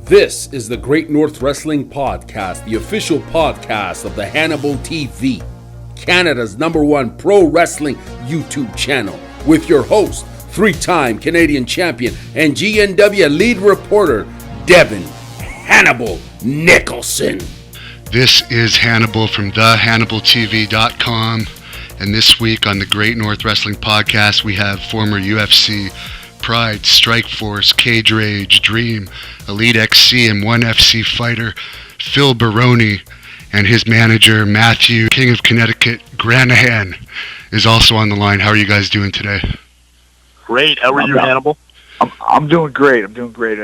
This is the Great North Wrestling Podcast, the official podcast of the Hannibal TV, Canada's #1 pro wrestling YouTube channel, with your host, three-time Canadian champion and GNW lead reporter, Devin Hannibal Nicholson. This is Hannibal from thehannibaltv.com, and this week on the Great North Wrestling Podcast, we have former UFC Pride, Strikeforce, Cage Rage, Dream, Elite XC, and 1FC fighter Phil Baroni, and his manager Matthew, King of Connecticut, Granahan, is also on the line. How are you guys doing today? Great. How are you, Hannibal? I'm doing great. I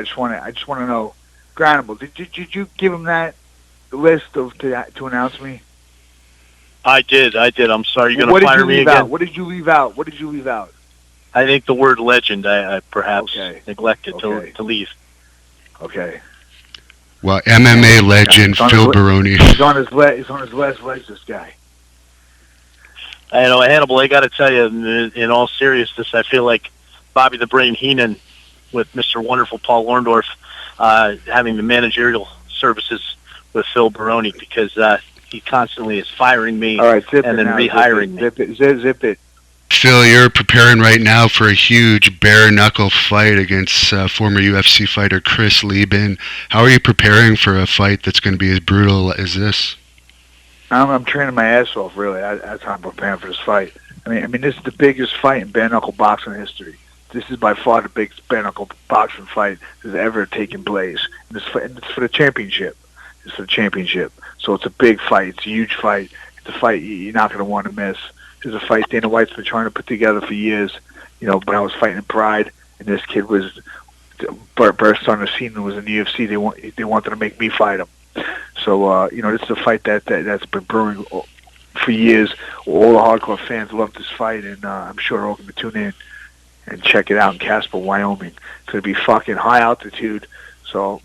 just want to know, Hannibal, did you give him that list to announce me? I did. I'm sorry. You're going to fire me again? What did you leave out? I think the word legend I perhaps neglected to leave. Okay. Well, MMA legend Phil Baroni. He's on his last legs, this guy. I know, Hannibal, I got to tell you, in all seriousness, I feel like Bobby the Brain Heenan with Mr. Wonderful Paul Orndorff having the managerial services with Phil Baroni, because he constantly is firing me and then rehiring me. Zip it. Phil, you're preparing right now for a huge bare knuckle fight against former UFC fighter Chris Leben. How are you preparing for a fight that's going to be as brutal as this? I'm training my ass off, really. That's how I'm preparing for this fight. I mean, this is the biggest fight in bare knuckle boxing history. This is by far the biggest bare knuckle boxing fight that's ever taken place. And it's for the championship. So it's a big fight. It's a huge fight. It's a fight you're not going to want to miss. It's a fight Dana White's been trying to put together for years. You know, when I was fighting in Pride, and this kid was burst on the scene and was in the UFC, they wanted to make me fight him. So, this is a fight that's been brewing for years. All the hardcore fans love this fight, and I'm sure they're all going to tune in and check it out in Casper, Wyoming. It's going to be fucking high altitude. So,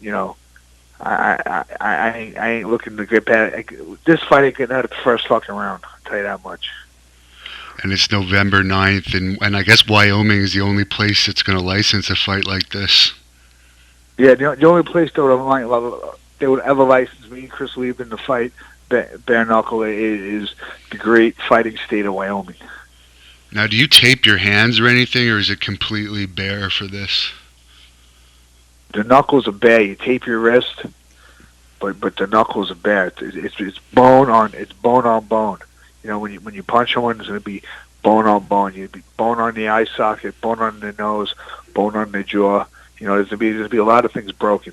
I ain't looking to get bad. This fight ain't getting out of the first fucking round. I'll tell you that much. And it's November 9th, and I guess Wyoming is the only place that's going to license a fight like this. Yeah, the only place they would ever license me, Chris Leben, to fight bare knuckle is the great fighting state of Wyoming. Now, do you tape your hands or anything, or is it completely bare for this? The knuckles are bare. You tape your wrist, but the knuckles are bare. It's bone on bone. When you punch someone, it's going to be bone on bone. You'd be bone on the eye socket, bone on the nose, bone on the jaw. There's going to be a lot of things broken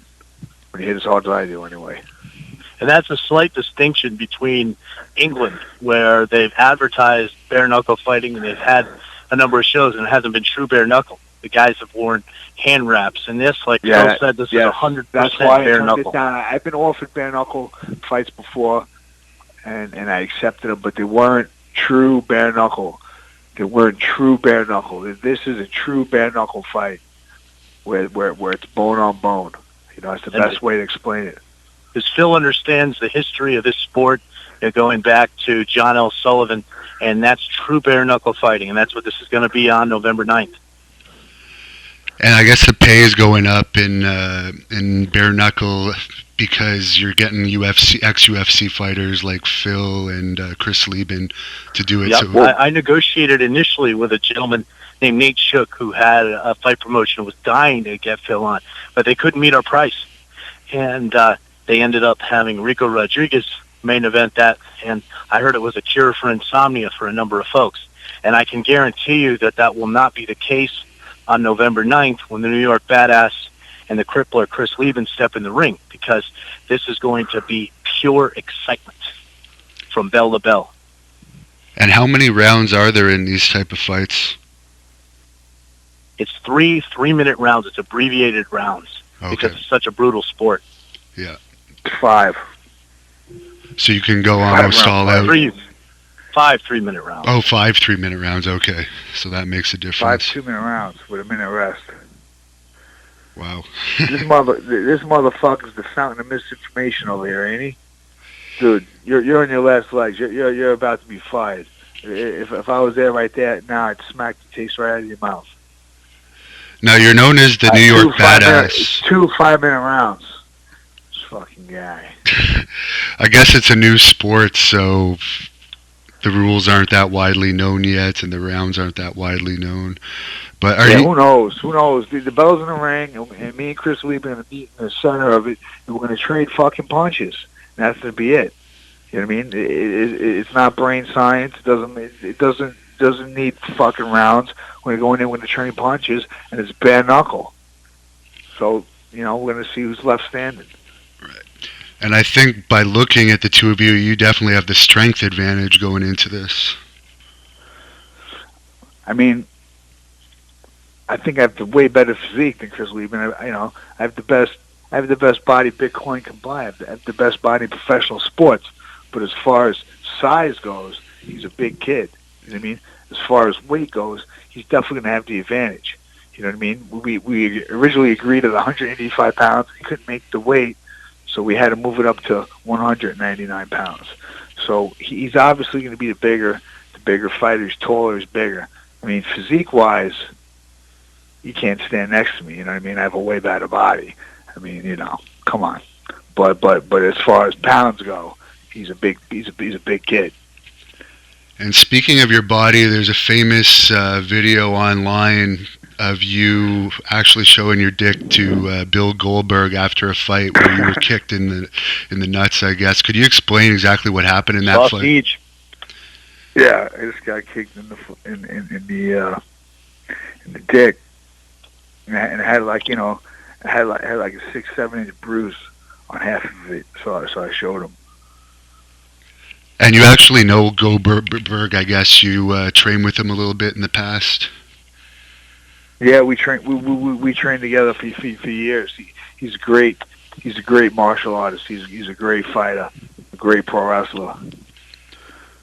when you hit as hard as I do, anyway. And that's a slight distinction between England, where they've advertised bare knuckle fighting and they've had a number of shows, and it hasn't been true bare knuckle. The guys have worn hand wraps, and this, like Phil said, this is 100% bare knuckle. I've been offered bare knuckle fights before. And I accepted them, but they weren't true bare knuckle. This is a true bare knuckle fight, where it's bone on bone. It's the best way to explain it. Because Phil understands the history of this sport, going back to John L. Sullivan, and that's true bare knuckle fighting, and that's what this is going to be on November 9th. And I guess the pay is going up in bare knuckle because you're getting ex-UFC fighters like Phil and Chris Leben to do it. Yep. So I negotiated initially with a gentleman named Nate Shook, who had a fight promotion, was dying to get Phil on, but they couldn't meet our price. And they ended up having Rico Rodriguez main event that, and I heard it was a cure for insomnia for a number of folks. And I can guarantee you that will not be the case on November 9th when the New York Badass and the crippler Chris Leben step in the ring, because this is going to be pure excitement from bell to bell. And how many rounds are there in these type of fights? It's three-minute rounds. It's abbreviated rounds because it's such a brutal sport. Yeah. 5. So you can go almost all out. 5 3-minute rounds. Oh, 5 3-minute rounds. Okay, so that makes a difference. 5 2-minute rounds with a minute rest. Wow. This motherfucker's the fountain of misinformation over here, ain't he? Dude, you're on your last legs. You're about to be fired. If I was there right there now, I'd smack the taste right out of your mouth. Now, you're known as the New York Badass. 2 5-minute rounds. fucking guy. I guess it's a new sport, so the rules aren't that widely known yet, and the rounds aren't that widely known. But who knows? Who knows? The bell's in the ring, and me and Chris Leben are going to meet in the center of it, and we're going to trade fucking punches. And that's going to be it. You know what I mean? It's not brain science. It doesn't need fucking rounds. We're going in with the trade punches, and it's bare knuckle. So, we're going to see who's left standing. Right. And I think by looking at the two of you, you definitely have the strength advantage going into this. I mean, I think I have the way better physique than Chris Leben. I have the best body Bitcoin can buy. I have the best body in professional sports. But as far as size goes, he's a big kid. You know what I mean? As far as weight goes, he's definitely going to have the advantage. You know what I mean? We originally agreed at 185 pounds. He couldn't make the weight, so we had to move it up to 199 pounds. So he's obviously going to be the bigger fighter. He's taller. He's bigger. I mean, physique-wise, you can't stand next to me. You know what I mean? I have a way better body. I mean, come on. But as far as pounds go, he's a big kid. And speaking of your body, there's a famous video online of you actually showing your dick to Bill Goldberg after a fight where you were kicked in the nuts, I guess. Could you explain exactly what happened in that fight? Yeah, I just got kicked in the dick, and I had like a 6-7 inch bruise on half of it. So I showed him. And you actually know Goldberg, I guess. You trained with him a little bit in the past. Yeah, we trained together for years. He's great. He's a great martial artist. He's a great fighter, a great pro wrestler.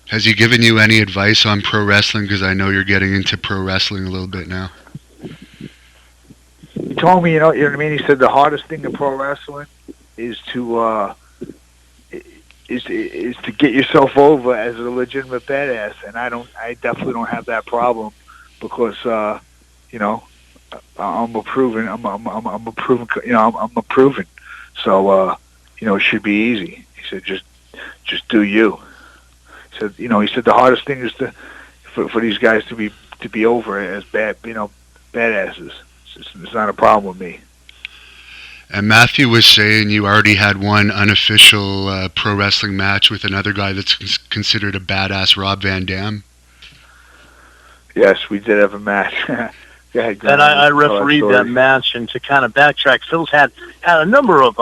Has he given you any advice on pro wrestling? Because I know you're getting into pro wrestling a little bit now. He told me, you know what I mean. He said the hardest thing in pro wrestling is to get yourself over as a legitimate badass, and I definitely don't have that problem because I'm a proven. So it should be easy. He said just do you. He said the hardest thing is for these guys to be over as badasses. It's not a problem with me. And Matthew was saying you already had one unofficial pro wrestling match with another guy that's considered a badass, Rob Van Dam. Yes, we did have a match. And I refereed that match, and to kind of backtrack, Phil's had a number of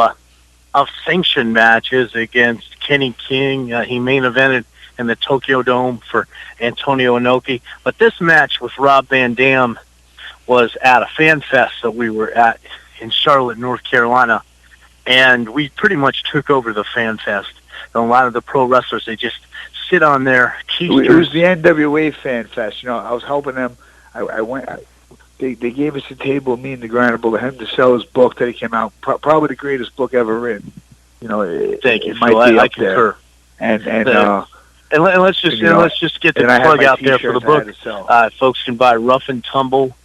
sanctioned matches against Kenny King. He main evented in the Tokyo Dome for Antonio Inoki. But this match with Rob Van Dam was at a fan fest that we were at in Charlotte, North Carolina, and we pretty much took over the fan fest. And a lot of the pro wrestlers, they just sit on their keisters. It was the NWA fan fest. I was helping them. They gave us a table, me and the Grindable, to him to sell his book that he came out. Probably the greatest book ever written. Thank you, Phil. I concur. And let's just get the plug out there for the book. Folks can buy Rough and Tumble,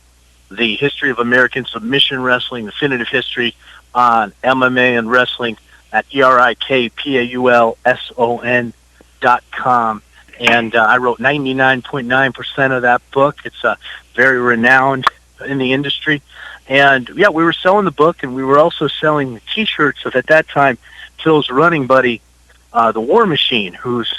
The History of American Submission Wrestling, Definitive History on MMA and Wrestling at ERIKPAULSON.com. And I wrote 99.9% of that book. It's very renowned in the industry. And, yeah, we were selling the book, and we were also selling T-shirts of, at that time, Phil's running buddy, the War Machine, who's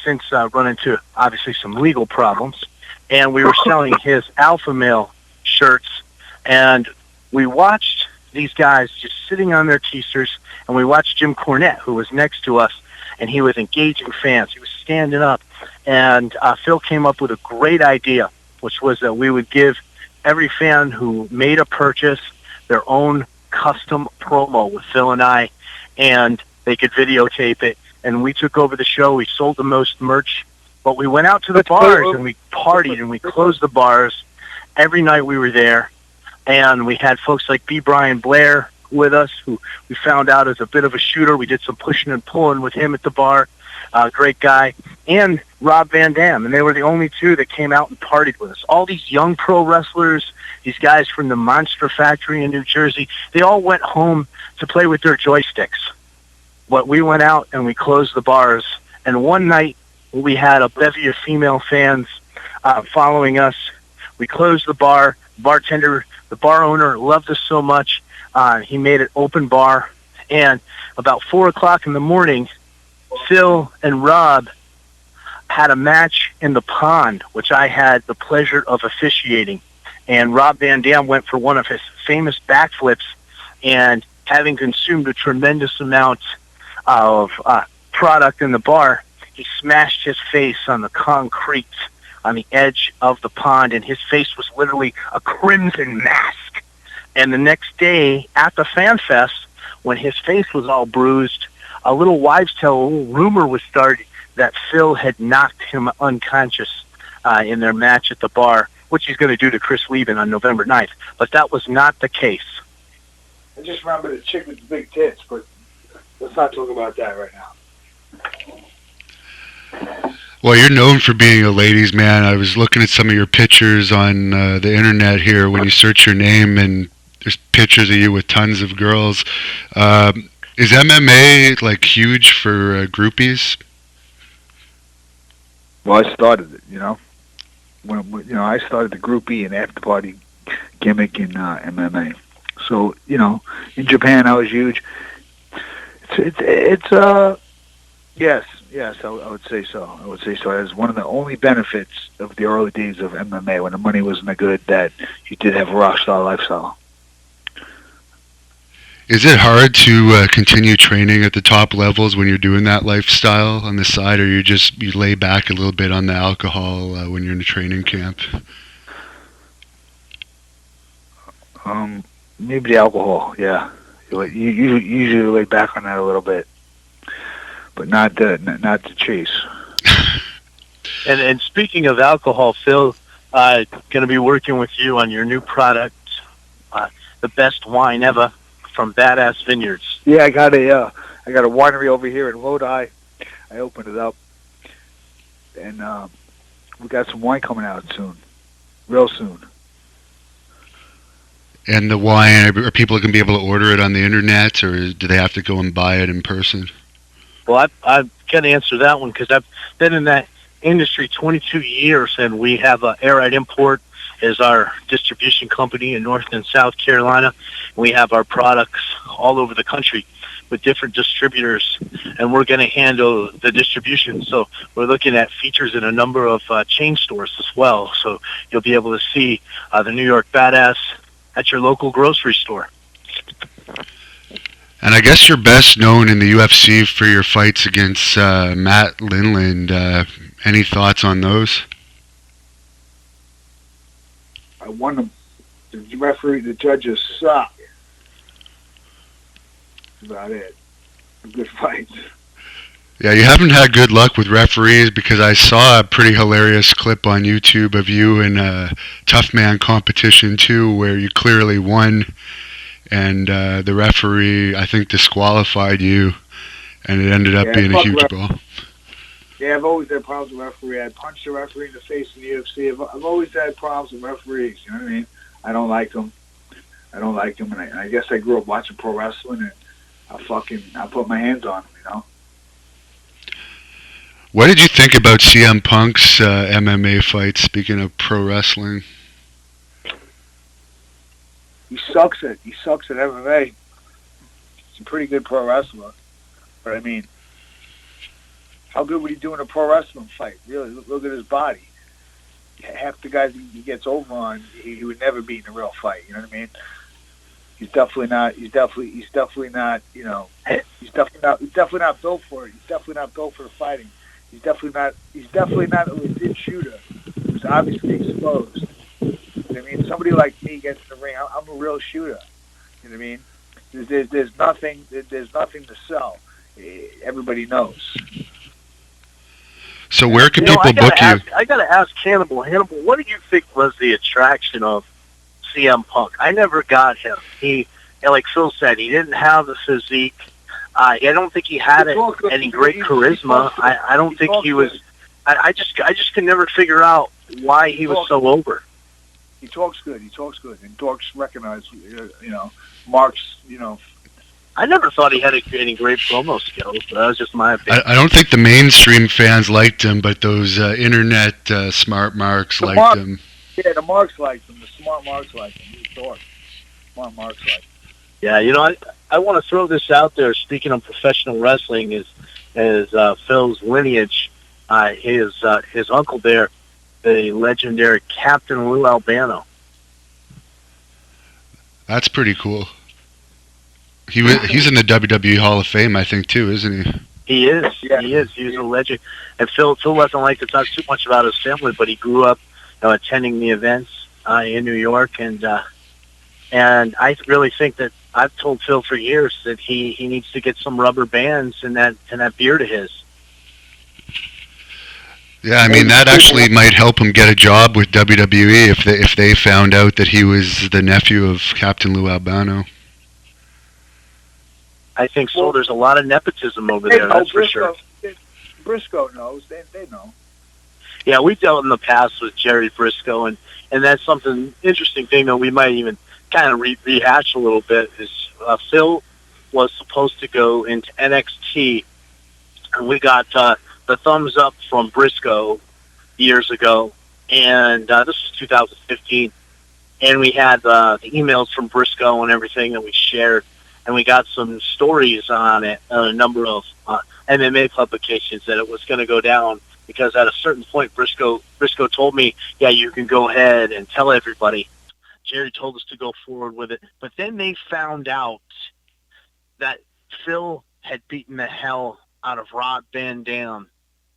since run into, obviously, some legal problems. And we were selling his Alpha Male shirts, and we watched these guys just sitting on their keisters, and we watched Jim Cornette, who was next to us, and he was engaging fans. He was standing up, and Phil came up with a great idea, which was that we would give every fan who made a purchase their own custom promo with Phil and I, and they could videotape it, and we took over the show. We sold the most merch, but we went out to the bars, and we partied, and we closed the bars. Every night we were there, and we had folks like B. Brian Blair with us, who we found out is a bit of a shooter. We did some pushing and pulling with him at the bar. Great guy. And Rob Van Dam, and they were the only two that came out and partied with us. All these young pro wrestlers, these guys from the Monster Factory in New Jersey, they all went home to play with their joysticks. but we went out and we closed the bars. And one night we had a bevy of female fans following us. We closed the bar. Bartender, the bar owner, loved us so much. He made it open bar. And about 4 o'clock in the morning, Phil and Rob had a match in the pond, which I had the pleasure of officiating. And Rob Van Dam went for one of his famous backflips, and having consumed a tremendous amount of product in the bar, he smashed his face on the concrete on the edge of the pond, and his face was literally a crimson mask. And the next day at the Fan Fest, when his face was all bruised, a little wives' tale, a little rumor was started that Phil had knocked him unconscious in their match at the bar, which he's going to do to Chris Leben on November 9th. But that was not the case. I just remember the chick with the big tits, but let's not talk about that right now. Well, you're known for being a ladies' man. I was looking at some of your pictures on the internet here when you search your name, and there's pictures of you with tons of girls. Is MMA like huge for groupies? Well, I started it, when I started the groupie and after party gimmick in MMA. So, in Japan I was huge. Yes, I would say so. I would say so. It was one of the only benefits of the early days of MMA when the money wasn't that good, that you did have a rock star lifestyle. Is it hard to continue training at the top levels when you're doing that lifestyle on the side, or you lay back a little bit on the alcohol when you're in a training camp? Maybe the alcohol, yeah. You usually lay back on that a little bit, but not to chase. And speaking of alcohol, Phil, going to be working with you on your new product, the best wine ever, from Badass Vineyards. Yeah, I got a winery over here in Lodi. I opened it up, and we got some wine coming out soon, real soon. And the wine, are people going to be able to order it on the internet, or do they have to go and buy it in person? Well, I've got to answer that one because I've been in that industry 22 years, and we have Air Right Import is our distribution company in North and South Carolina. We have our products all over the country with different distributors, and we're going to handle the distribution. So we're looking at features in a number of chain stores as well. So you'll be able to see the New York Badass at your local grocery store. And I guess you're best known in the UFC for your fights against Matt Linland. Any thoughts on those? I won them. The judges suck. That's about it. Good fights. Yeah, you haven't had good luck with referees, because I saw a pretty hilarious clip on YouTube of you in a Tough Man competition too, where you clearly won, and the referee, I think, disqualified you, and it ended up being a huge ball. Yeah, I've always had problems with referee. I punched a referee in the face in the UFC. I've always had problems with referees. You know what I mean? I don't like them. And I guess I grew up watching pro wrestling, and I put my hands on them. What did you think about CM Punk's MMA fight? Speaking of pro wrestling, he sucks at MMA. He's a pretty good pro wrestler, but I mean, how good would he do in a pro wrestling fight? Really, look at his body. Half the guys he gets over on, he would never beat in a real fight. You know what I mean? He's definitely not. He's definitely not. He's definitely not built for it. He's definitely not built for the fighting. He's definitely not a legit shooter who's obviously exposed. I mean, somebody like me gets in the ring. I'm a real shooter. You know what I mean? There's nothing to sell. Everybody knows. So where can people book you? I got to ask Hannibal. Hannibal, what do you think was the attraction of CM Punk? I never got him. He, like Phil said, he didn't have the physique. I don't think he had any great charisma. I don't think he was. I just can never figure out why he was so over. He talks good, and Dorks recognize, Mark's, I never thought he had any great promo skills, but that was just my opinion. I don't think the mainstream fans liked him, but those internet smart marks liked him. Yeah, the marks liked him. The smart marks liked him. You thought. Smart marks liked him. Yeah, I want to throw this out there. Speaking of professional wrestling, is Phil's lineage. His uncle there, the legendary Captain Lou Albano. That's pretty cool. He's in the WWE Hall of Fame, I think, too, isn't he? He is. Yeah. He is. He's a legend. And Phil doesn't like to talk too much about his family, but he grew up attending the events in New York, and I really think that I've told Phil for years that he needs to get some rubber bands in that beard of his. Yeah, I mean, that actually might help him get a job with WWE if they found out that he was the nephew of Captain Lou Albano. I think so. There's a lot of nepotism over there, that's for sure. Briscoe knows. They know. Yeah, we've dealt in the past with Jerry Briscoe, and that's something interesting thing that we might even kind of rehash a little bit is Phil was supposed to go into NXT, and we got the thumbs up from Briscoe years ago, and this was 2015, and we had the emails from Briscoe and everything that we shared, and we got some stories on it on a number of MMA publications that it was going to go down, because at a certain point Briscoe told me, yeah, you can go ahead and tell everybody. Jerry told us to go forward with it, but then they found out that Phil had beaten the hell out of Rob Van Dam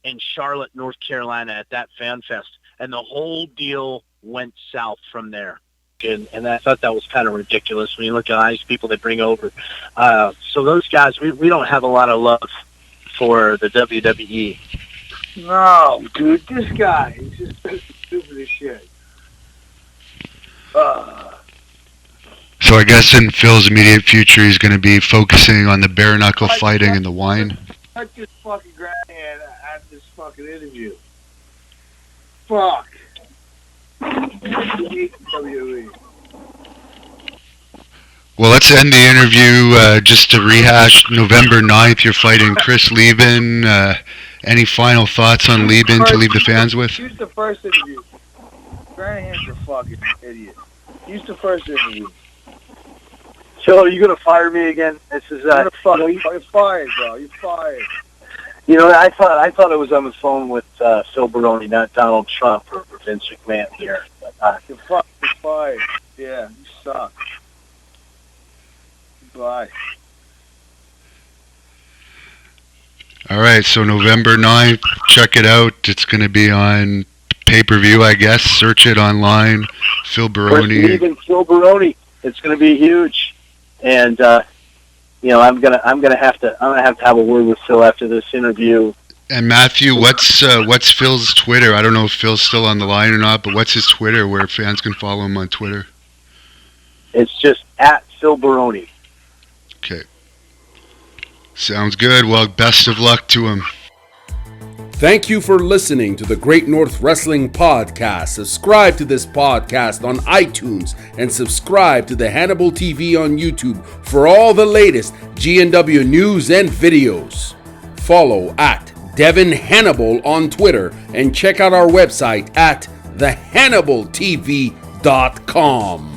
in Charlotte, North Carolina at that Fan Fest, and the whole deal went south from there. And I thought that was kind of ridiculous when you look at all these people they bring over. So those guys, we don't have a lot of love for the WWE. No, dude, this guy, he's just stupid as shit. So I guess in Phil's immediate future, he's going to be focusing on the bare knuckle fighting and the wine. Cut this fucking grandhand at this fucking interview. Fuck. WWE. Well, let's end the interview just to rehash. November 9th, you're fighting Chris Leben. Any final thoughts on Leben to leave the fans with? Use the first interview. Granahan's a fucking idiot. Use the first interview. So are you going to fire me again? This is you're fired, bro. You're fired. I thought I was on the phone with Phil Baroni, not Donald Trump or Vince McMahon here. But, you're fired. Yeah, you suck. Bye. All right, so November 9th, check it out. It's going to be on pay-per-view, I guess. Search it online. Phil Baroni. Even Phil Baroni. It's going to be huge. And I'm gonna have to have a word with Phil after this interview. And Matthew, what's Phil's Twitter? I don't know if Phil's still on the line or not, but what's his Twitter where fans can follow him on Twitter? It's just at Phil Baroni. Okay. Sounds good. Well, best of luck to him. Thank you for listening to the Great North Wrestling Podcast. Subscribe to this podcast on iTunes and subscribe to the Hannibal TV on YouTube for all the latest GNW news and videos. Follow at Devin Hannibal on Twitter and check out our website at thehannibaltv.com.